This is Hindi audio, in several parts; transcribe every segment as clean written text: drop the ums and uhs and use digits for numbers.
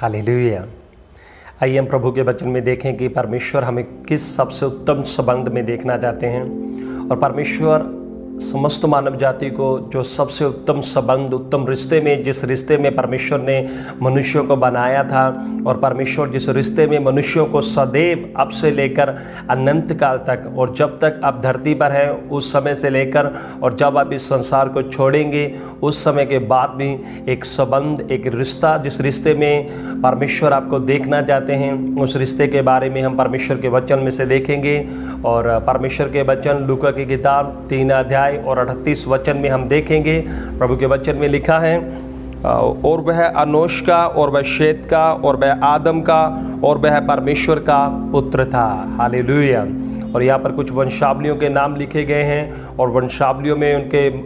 हालेलुया। आइए हम प्रभु के वचन में देखें कि परमेश्वर हमें किस सबसे उत्तम संबंध में देखना चाहते हैं। और परमेश्वर समस्त मानव जाति को जो सबसे उत्तम संबंध, उत्तम रिश्ते में, जिस रिश्ते में परमेश्वर ने मनुष्यों को बनाया था, और परमेश्वर जिस रिश्ते में मनुष्यों को सदैव अब से लेकर अनंत काल तक, और जब तक आप धरती पर हैं उस समय से लेकर और जब आप इस संसार को छोड़ेंगे उस समय के बाद भी एक संबंध, एक रिश्ता, जिस रिश्ते में परमेश्वर आपको देखना चाहते हैं, उस रिश्ते के बारे में हम परमेश्वर के वचन में से देखेंगे। और परमेश्वर के वचन लूका की किताब 3 अध्याय और 38 वचन में हम देखेंगे। प्रभु के वचन में लिखा है, और वह अनोश का, और वह शेत का, और वह आदम का, और वह परमेश्वर का पुत्र था। हालेलुया। और यहाँ पर कुछ वंशावलियों के नाम लिखे गए हैं और वंशावलियों में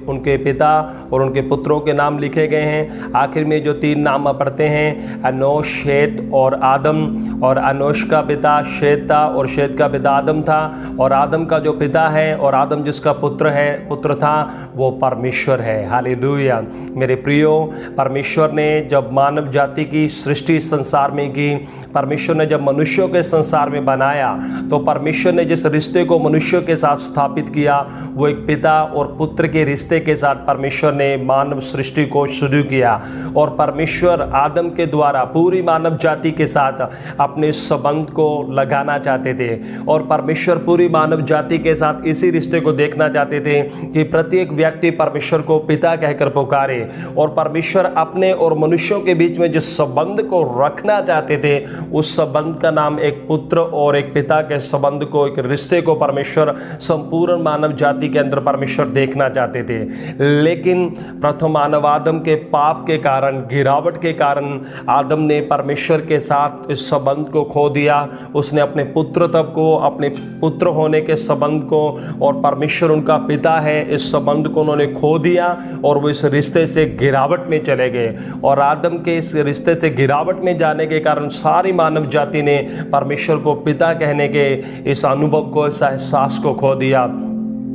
उनके पिता और उनके पुत्रों के नाम लिखे गए हैं। आखिर में जो 3 नाम पढ़ते हैं, अनोश, शेत और आदम। और अनोश का पिता शेत था और शेत का पिता आदम था, और आदम का जो पिता है और आदम जिसका पुत्र था वो परमेश्वर है। हालेलुया। मेरे प्रियो, परमेश्वर ने जब मानव जाति की सृष्टि संसार में की, परमेश्वर ने जब मनुष्यों के संसार में बनाया, तो परमेश्वर ने जिस रिश्ते को मनुष्यों के साथ स्थापित किया वो एक पिता और पुत्र के रिश्ते के साथ परमेश्वर ने मानव सृष्टि को शुरू किया। और परमेश्वर आदम के द्वारा पूरी मानव जाति के साथ अपने संबंध को लगाना चाहते थे, और परमेश्वर पूरी मानव जाति के साथ इसी रिश्ते को देखना चाहते थे कि प्रत्येक व्यक्ति परमेश्वर को पिता कहकर पुकारे। और परमेश्वर अपने और मनुष्यों के बीच में जिस संबंध को रखना चाहते थे उस संबंध का नाम एक पुत्र और एक पिता के संबंध को, एक रिश्ते को परमेश्वर संपूर्ण मानव जाति के अंदर परमेश्वर देखना चाहते थे। लेकिन प्रथम मानव आदम के पाप के कारण, गिरावट के कारण आदम ने परमेश्वर के साथ इस संबंध को खो दिया। उसने अपने पुत्रत्व को, अपने पुत्र होने के संबंध को, और परमेश्वर उनका पिता है, इस संबंध को उन्होंने खो दिया और वो इस रिश्ते से गिरावट में चले गए। और आदम के इस रिश्ते से गिरावट में जाने के कारण सारी मानव जाति ने परमेश्वर को पिता कहने के इस अनुभव को, इस एहसास को खो दिया,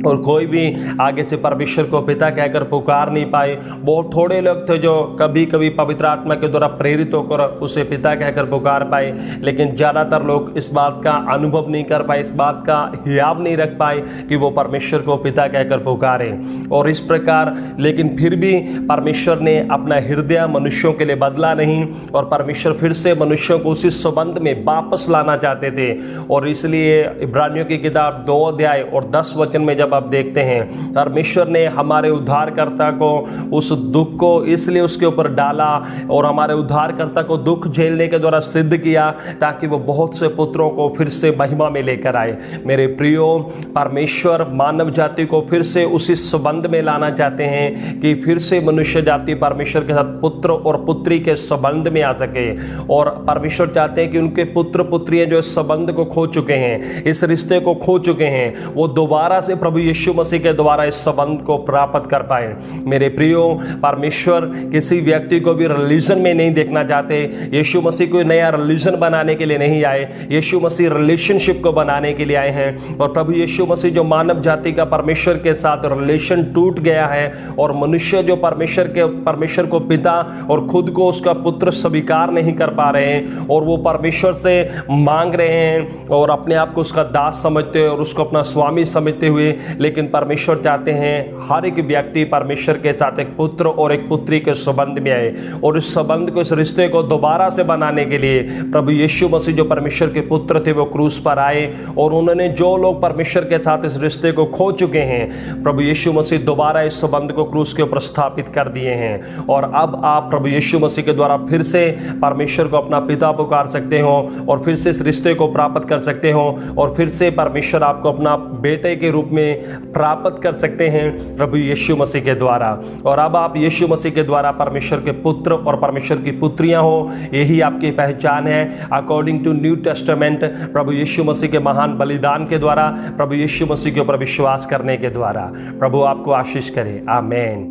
और कोई भी आगे से परमेश्वर को पिता कहकर पुकार नहीं पाए। बहुत थोड़े लोग थे जो कभी कभी पवित्र आत्मा के द्वारा प्रेरित होकर उसे पिता कहकर पुकार पाए, लेकिन ज़्यादातर लोग इस बात का अनुभव नहीं कर पाए, इस बात का हियाव नहीं रख पाए कि वो परमेश्वर को पिता कहकर पुकारे। और इस प्रकार, लेकिन फिर भी परमेश्वर ने अपना हृदय मनुष्यों के लिए बदला नहीं, और परमेश्वर फिर से मनुष्यों को उसी संबंध में वापस लाना चाहते थे। और इसलिए इब्रानियों की किताब 2 अध्याय और 10 वचन में जब आप देखते हैं, परमेश्वर ने हमारे उद्धारकर्ता को उस दुख को इसलिए उसके ऊपर डाला और हमारे उद्धारकर्ता को दुख झेलने के द्वारा सिद्ध किया ताकि वो बहुत से पुत्रों को फिर से महिमा में लेकर आए। मेरे प्रियो, परमेश्वर मानव जाति को फिर से उसी संबंध में लाना चाहते हैं कि फिर से मनुष्य जाति परमेश्वर के साथ पुत्र और पुत्री के संबंध में आ सके। और परमेश्वर चाहते हैं कि उनके पुत्र पुत्रियां जो इस संबंध को खो चुके हैं, इस रिश्ते को खो चुके हैं, वो दोबारा से प्रभु यीशु मसीह के द्वारा इस संबंध को प्राप्त कर पाए। मेरे प्रियो, परमेश्वर किसी व्यक्ति को भी रिलीजन में नहीं देखना चाहते। यीशु मसीह कोई नया रिलीजन बनाने के लिए नहीं आए, यीशु मसीह रिलेशनशिप को बनाने के लिए आए हैं। और प्रभु यीशु मसीह जो मानव जाति का परमेश्वर के साथ रिलेशन टूट गया है, और मनुष्य जो परमेश्वर को पिता और खुद को उसका पुत्र स्वीकार नहीं कर पा रहे हैं, और वो परमेश्वर से मांग रहे हैं और अपने आप को उसका दास समझते हुए और उसको अपना स्वामी समझते हुए, लेकिन परमेश्वर चाहते हैं हर एक व्यक्ति परमेश्वर के साथ एक पुत्र और एक पुत्री के संबंध में आए। और इस संबंध को, इस रिश्ते को दोबारा से बनाने के लिए प्रभु यीशु मसीह जो परमेश्वर के पुत्र थे वो क्रूस पर आए, और उन्होंने जो लोग परमेश्वर के साथ इस रिश्ते को खो चुके हैं, प्रभु यीशु मसीह दोबारा इस संबंध को क्रूस के ऊपर स्थापित कर दिए हैं। और अब आप प्रभु यीशु मसीह के द्वारा फिर से परमेश्वर को अपना पिता पुकार सकते हो, और फिर से इस रिश्ते को प्राप्त कर सकते हो, और फिर से परमेश्वर आपको अपना बेटे के रूप में प्राप्त कर सकते हैं प्रभु यीशु मसीह के द्वारा। और अब आप यीशु मसीह के द्वारा परमेश्वर के पुत्र और परमेश्वर की पुत्रियां हो, यही आपकी पहचान है अकॉर्डिंग टू न्यू टेस्टामेंट। प्रभु यीशु मसीह के महान बलिदान के द्वारा, प्रभु यीशु मसीह के ऊपर विश्वास करने के द्वारा। प्रभु आपको आशीष करे। आमीन।